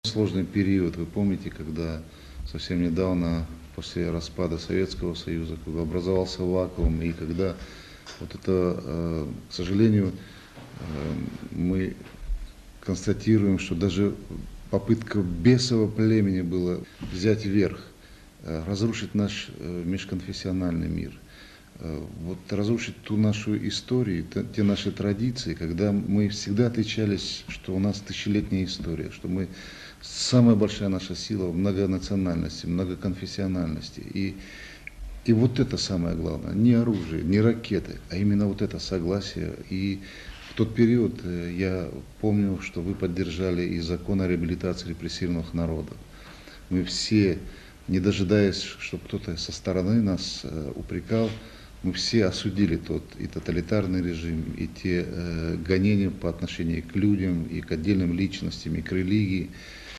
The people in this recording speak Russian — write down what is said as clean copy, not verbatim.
Сложный период, вы помните, когда совсем недавно, после распада Советского Союза, когда образовался вакуум, и когда вот это, к сожалению, мы констатируем, что даже попытка бесового племени была взять верх, разрушить наш межконфессиональный мир, вот разрушить ту нашу историю, те наши традиции, когда мы всегда отличались, что у нас тысячелетняя история, что мы самая большая наша сила в многонациональности, многоконфессиональности. И вот это самое главное, не оружие, не ракеты, а именно вот это согласие. И в тот период я помню, что вы поддержали и закон о реабилитации репрессированных народов. Мы все, не дожидаясь, чтобы кто-то со стороны нас упрекал, мы все осудили тот и тоталитарный режим, и те гонения по отношению к людям, и к отдельным личностям, и к религии.